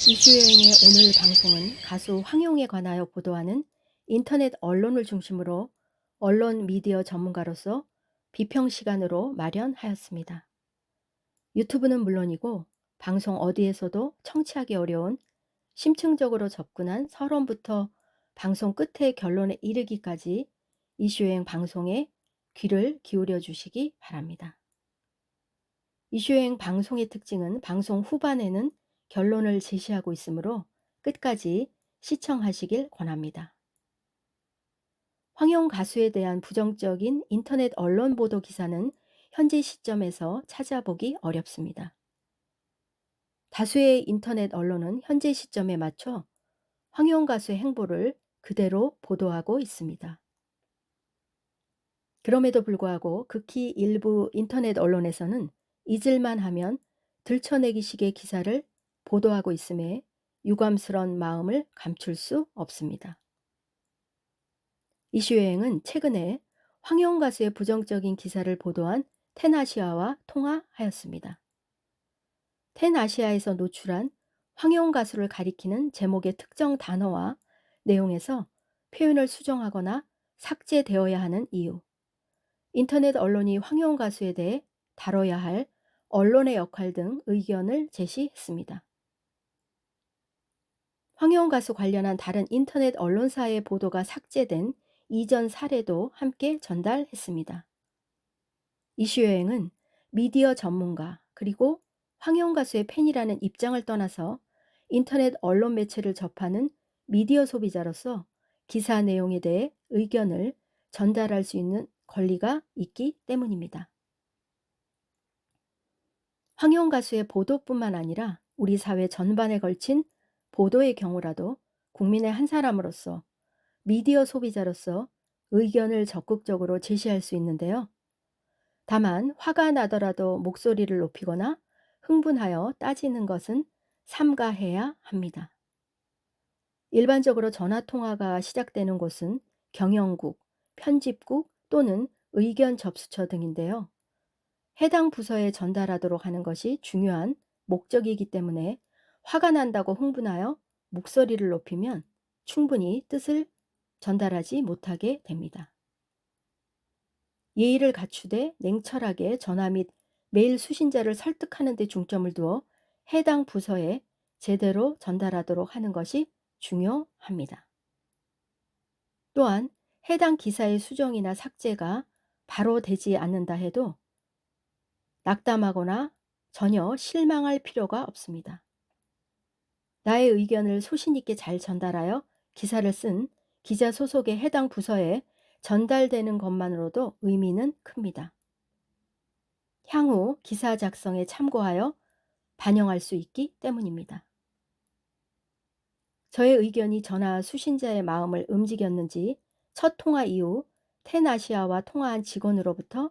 이슈여행의 오늘 방송은 가수 황용에 관하여 보도하는 인터넷 언론을 중심으로 언론 미디어 전문가로서 비평 시간으로 마련하였습니다. 유튜브는 물론이고 방송 어디에서도 청취하기 어려운 심층적으로 접근한 서론부터 방송 끝의 결론에 이르기까지 이슈여행 방송에 귀를 기울여 주시기 바랍니다. 이슈여행 방송의 특징은 방송 후반에는 결론을 제시하고 있으므로 끝까지 시청하시길 권합니다. 황용 가수에 대한 부정적인 인터넷 언론 보도 기사는 현재 시점에서 찾아보기 어렵습니다. 다수의 인터넷 언론은 현재 시점에 맞춰 황용 가수의 행보를 그대로 보도하고 있습니다. 그럼에도 불구하고 극히 일부 인터넷 언론에서는 잊을만 하면 들춰내기식의 기사를 보도하고 있음에 유감스러운 마음을 감출 수 없습니다. 이슈여행은 최근에 황용 가수의 부정적인 기사를 보도한 텐아시아와 통화하였습니다. 텐아시아에서 노출한 황용 가수를 가리키는 제목의 특정 단어와 내용에서 표현을 수정하거나 삭제되어야 하는 이유, 인터넷 언론이 황용 가수에 대해 다뤄야 할 언론의 역할 등 의견을 제시했습니다. 황용 가수 관련한 다른 인터넷 언론사의 보도가 삭제된 이전 사례도 함께 전달했습니다. 이슈여행은 미디어 전문가 그리고 황용 가수의 팬이라는 입장을 떠나서 인터넷 언론 매체를 접하는 미디어 소비자로서 기사 내용에 대해 의견을 전달할 수 있는 권리가 있기 때문입니다. 황용 가수의 보도뿐만 아니라 우리 사회 전반에 걸친 보도의 경우라도 국민의 한 사람으로서 미디어 소비자로서 의견을 적극적으로 제시할 수 있는데요. 다만 화가 나더라도 목소리를 높이거나 흥분하여 따지는 것은 삼가해야 합니다. 일반적으로 전화통화가 시작되는 곳은 경영국, 편집국 또는 의견 접수처 등인데요. 해당 부서에 전달하도록 하는 것이 중요한 목적이기 때문에 화가 난다고 흥분하여 목소리를 높이면 충분히 뜻을 전달하지 못하게 됩니다. 예의를 갖추되 냉철하게 전화 및 메일 수신자를 설득하는 데 중점을 두어 해당 부서에 제대로 전달하도록 하는 것이 중요합니다. 또한 해당 기사의 수정이나 삭제가 바로 되지 않는다 해도 낙담하거나 전혀 실망할 필요가 없습니다. 나의 의견을 소신 있게 잘 전달하여 기사를 쓴 기자 소속의 해당 부서에 전달되는 것만으로도 의미는 큽니다. 향후 기사 작성에 참고하여 반영할 수 있기 때문입니다. 저의 의견이 전화 수신자의 마음을 움직였는지 첫 통화 이후 텐아시아와 통화한 직원으로부터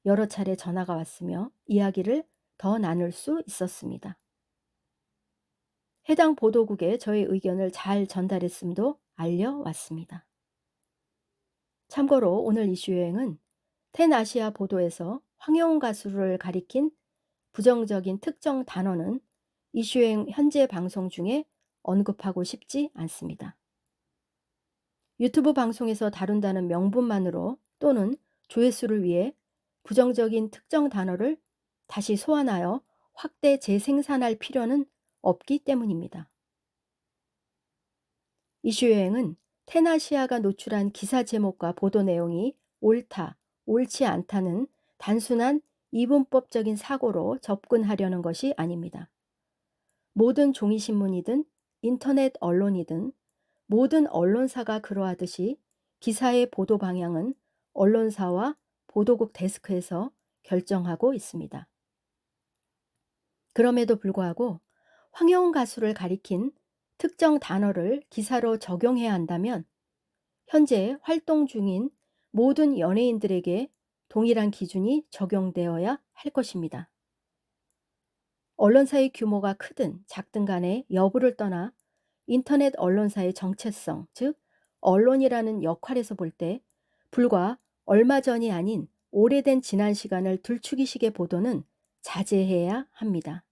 여러 차례 전화가 왔으며 이야기를 더 나눌 수 있었습니다. 해당 보도국에 저의 의견을 잘 전달했음도 알려왔습니다. 참고로 오늘 이슈여행은 텐아시아 보도에서 황용 가수를 가리킨 부정적인 특정 단어는 이슈여행 현재 방송 중에 언급하고 싶지 않습니다. 유튜브 방송에서 다룬다는 명분만으로 또는 조회수를 위해 부정적인 특정 단어를 다시 소환하여 확대 재생산할 필요는 없기 때문입니다. 이슈여행은 테나시아가 노출한 기사 제목과 보도 내용이 옳다, 옳지 않다는 단순한 이분법적인 사고로 접근하려는 것이 아닙니다. 모든 종이신문이든 인터넷 언론이든 모든 언론사가 그러하듯이 기사의 보도 방향은 언론사와 보도국 데스크에서 결정하고 있습니다. 그럼에도 불구하고 황여운 가수를 가리킨 특정 단어를 기사로 적용해야 한다면 현재 활동 중인 모든 연예인들에게 동일한 기준이 적용되어야 할 것입니다. 언론사의 규모가 크든 작든 간에 여부를 떠나 인터넷 언론사의 정체성, 즉 언론이라는 역할에서 볼 때 불과 얼마 전이 아닌 오래된 지난 시간을 들추기식의 보도는 자제해야 합니다.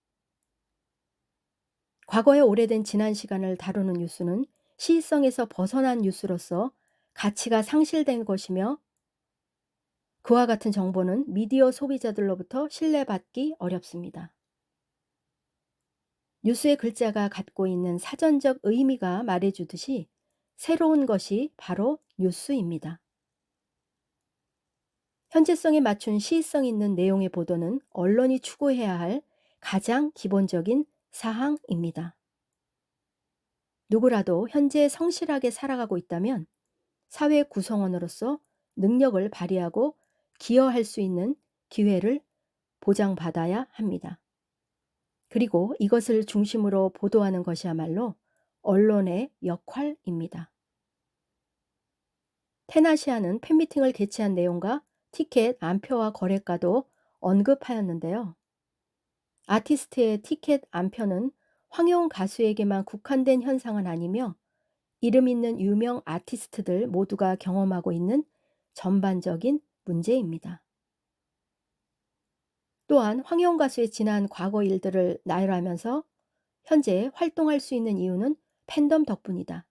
과거의 오래된 지난 시간을 다루는 뉴스는 시의성에서 벗어난 뉴스로서 가치가 상실된 것이며, 그와 같은 정보는 미디어 소비자들로부터 신뢰받기 어렵습니다. 뉴스의 글자가 갖고 있는 사전적 의미가 말해주듯이 새로운 것이 바로 뉴스입니다. 현재성에 맞춘 시의성 있는 내용의 보도는 언론이 추구해야 할 가장 기본적인 사항입니다. 누구라도 현재 성실하게 살아가고 있다면 사회 구성원으로서 능력을 발휘하고 기여할 수 있는 기회를 보장받아야 합니다. 그리고 이것을 중심으로 보도하는 것이야말로 언론의 역할입니다. 테나시아는 팬미팅을 개최한 내용과 티켓 안표와 거래가도 언급하였는데요. 아티스트의 티켓 안표는 황혜원 가수에게만 국한된 현상은 아니며 이름 있는 유명 아티스트들 모두가 경험하고 있는 전반적인 문제입니다. 또한 황혜원 가수의 지난 과거 일들을 나열하면서 현재 활동할 수 있는 이유는 팬덤 덕분이다.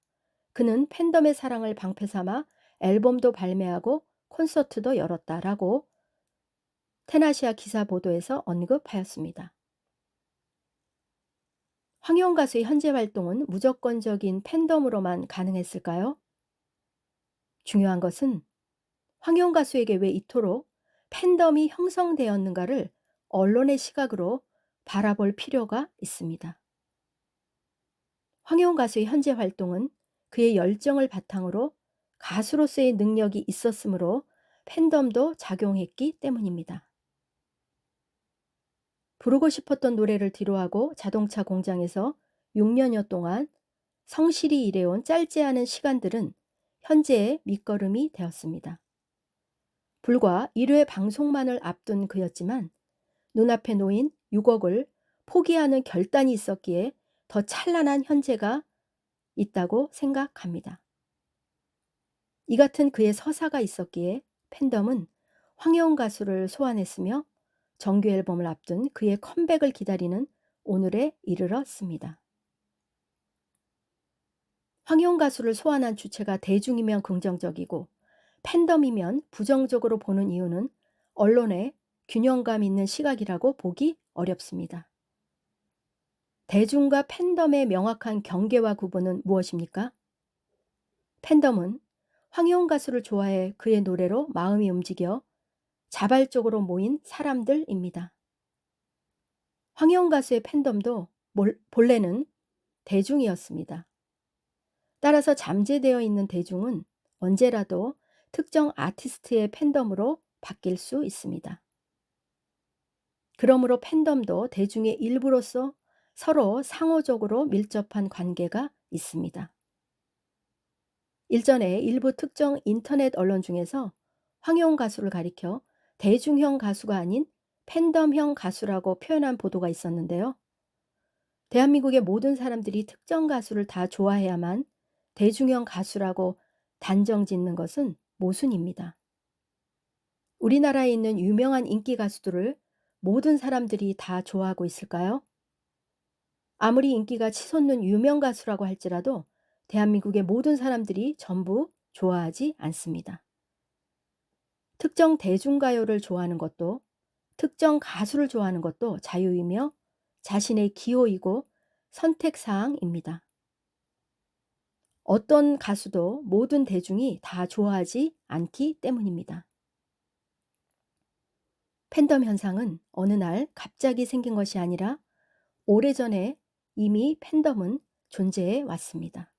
그는 팬덤의 사랑을 방패 삼아 앨범도 발매하고 콘서트도 열었다라고 테나시아 기사 보도에서 언급하였습니다. 황혜원 가수의 현재 활동은 무조건적인 팬덤으로만 가능했을까요? 중요한 것은 황혜원 가수에게 왜 이토록 팬덤이 형성되었는가를 언론의 시각으로 바라볼 필요가 있습니다. 황혜원 가수의 현재 활동은 그의 열정을 바탕으로 가수로서의 능력이 있었으므로 팬덤도 작용했기 때문입니다. 부르고 싶었던 노래를 뒤로하고 자동차 공장에서 6년여 동안 성실히 일해온 짧지 않은 시간들은 현재의 밑거름이 되었습니다. 불과 1회 방송만을 앞둔 그였지만 눈앞에 놓인 6억을 포기하는 결단이 있었기에 더 찬란한 현재가 있다고 생각합니다. 이 같은 그의 서사가 있었기에 팬덤은 황혜원 가수를 소환했으며 정규 앨범을 앞둔 그의 컴백을 기다리는 오늘에 이르렀습니다. 황혜원 가수를 소환한 주체가 대중이면 긍정적이고 팬덤이면 부정적으로 보는 이유는 언론의 균형감 있는 시각이라고 보기 어렵습니다. 대중과 팬덤의 명확한 경계와 구분은 무엇입니까? 팬덤은 황혜원 가수를 좋아해 그의 노래로 마음이 움직여 자발적으로 모인 사람들입니다. 황혜원 가수의 팬덤도 본래는 대중이었습니다. 따라서 잠재되어 있는 대중은 언제라도 특정 아티스트의 팬덤으로 바뀔 수 있습니다. 그러므로 팬덤도 대중의 일부로서 서로 상호적으로 밀접한 관계가 있습니다. 일전에 일부 특정 인터넷 언론 중에서 황혜원 가수를 가리켜 대중형 가수가 아닌 팬덤형 가수라고 표현한 보도가 있었는데요. 대한민국의 모든 사람들이 특정 가수를 다 좋아해야만 대중형 가수라고 단정 짓는 것은 모순입니다. 우리나라에 있는 유명한 인기 가수들을 모든 사람들이 다 좋아하고 있을까요? 아무리 인기가 치솟는 유명 가수라고 할지라도 대한민국의 모든 사람들이 전부 좋아하지 않습니다. 특정 대중가요를 좋아하는 것도 특정 가수를 좋아하는 것도 자유이며 자신의 기호이고 선택사항입니다. 어떤 가수도 모든 대중이 다 좋아하지 않기 때문입니다. 팬덤 현상은 어느 날 갑자기 생긴 것이 아니라 오래전에 이미 팬덤은 존재해 왔습니다.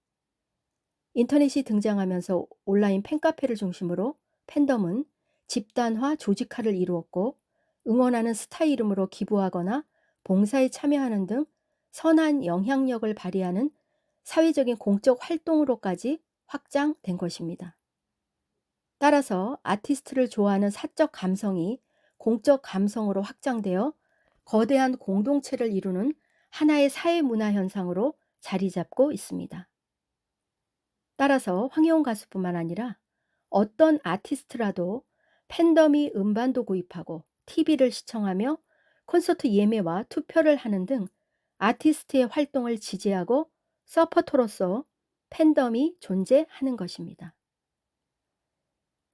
인터넷이 등장하면서 온라인 팬카페를 중심으로 팬덤은 집단화 조직화를 이루었고 응원하는 스타 이름으로 기부하거나 봉사에 참여하는 등 선한 영향력을 발휘하는 사회적인 공적 활동으로까지 확장된 것입니다. 따라서 아티스트를 좋아하는 사적 감성이 공적 감성으로 확장되어 거대한 공동체를 이루는 하나의 사회 문화 현상으로 자리 잡고 있습니다. 따라서 황혜원 가수뿐만 아니라 어떤 아티스트라도 팬덤이 음반도 구입하고 TV를 시청하며 콘서트 예매와 투표를 하는 등 아티스트의 활동을 지지하고 서포터로서 팬덤이 존재하는 것입니다.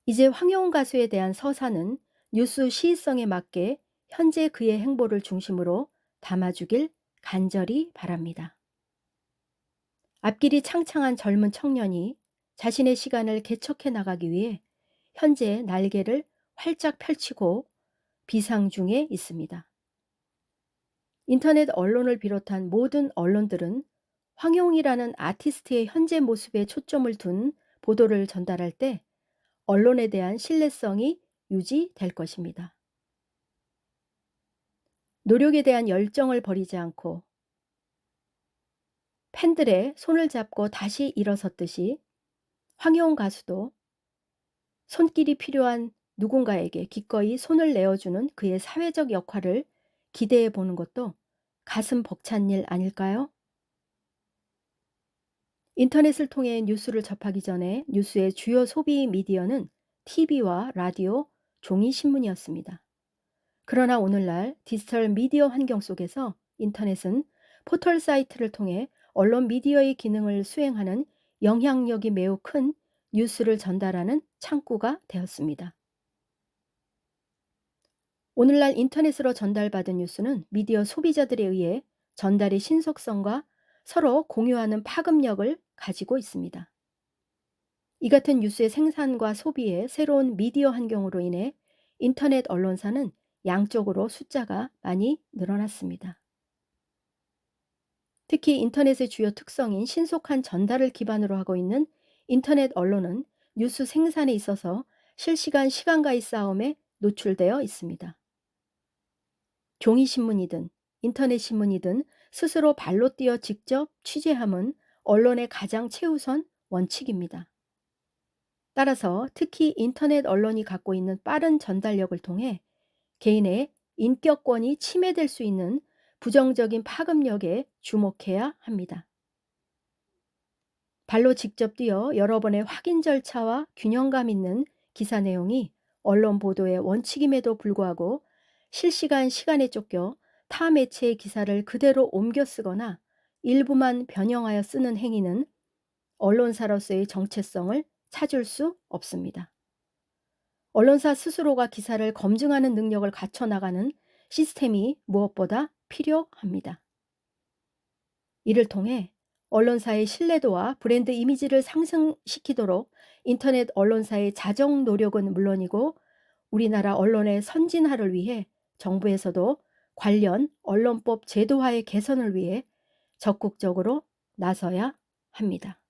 이제 황여운 가수에 대한 서사는 뉴스 시의성에 맞게 현재 그의 행보를 중심으로 담아주길 간절히 바랍니다. 앞길이 창창한 젊은 청년이 자신의 시간을 개척해 나가기 위해 현재 날개를 활짝 펼치고 비상 중에 있습니다. 인터넷 언론을 비롯한 모든 언론들은 황용이라는 아티스트의 현재 모습에 초점을 둔 보도를 전달할 때 언론에 대한 신뢰성이 유지될 것입니다. 노력에 대한 열정을 버리지 않고 팬들의 손을 잡고 다시 일어섰듯이 황여운 가수도 손길이 필요한 누군가에게 기꺼이 손을 내어주는 그의 사회적 역할을 기대해 보는 것도 가슴 벅찬 일 아닐까요? 인터넷을 통해 뉴스를 접하기 전에 뉴스의 주요 소비 미디어는 TV와 라디오, 종이 신문이었습니다. 그러나 오늘날 디지털 미디어 환경 속에서 인터넷은 포털 사이트를 통해 언론 미디어의 기능을 수행하는 영향력이 매우 큰 뉴스를 전달하는 창구가 되었습니다. 오늘날 인터넷으로 전달받은 뉴스는 미디어 소비자들에 의해 전달의 신속성과 서로 공유하는 파급력을 가지고 있습니다. 이 같은 뉴스의 생산과 소비의 새로운 미디어 환경으로 인해 인터넷 언론사는 양적으로 숫자가 많이 늘어났습니다. 특히 인터넷의 주요 특성인 신속한 전달을 기반으로 하고 있는 인터넷 언론은 뉴스 생산에 있어서 실시간 시간과의 싸움에 노출되어 있습니다. 종이신문이든 인터넷 신문이든 스스로 발로 뛰어 직접 취재함은 언론의 가장 최우선 원칙입니다. 따라서 특히 인터넷 언론이 갖고 있는 빠른 전달력을 통해 개인의 인격권이 침해될 수 있는 부정적인 파급력에 주목해야 합니다. 발로 직접 뛰어 여러 번의 확인 절차와 균형감 있는 기사 내용이 언론 보도의 원칙임에도 불구하고 실시간 시간에 쫓겨 타 매체의 기사를 그대로 옮겨 쓰거나 일부만 변형하여 쓰는 행위는 언론사로서의 정체성을 찾을 수 없습니다. 언론사 스스로가 기사를 검증하는 능력을 갖춰 나가는 시스템이 무엇보다 필요합니다. 이를 통해 언론사의 신뢰도와 브랜드 이미지를 상승시키도록 인터넷 언론사의 자정 노력은 물론이고 우리나라 언론의 선진화를 위해 정부에서도 관련 언론법 제도화의 개선을 위해 적극적으로 나서야 합니다.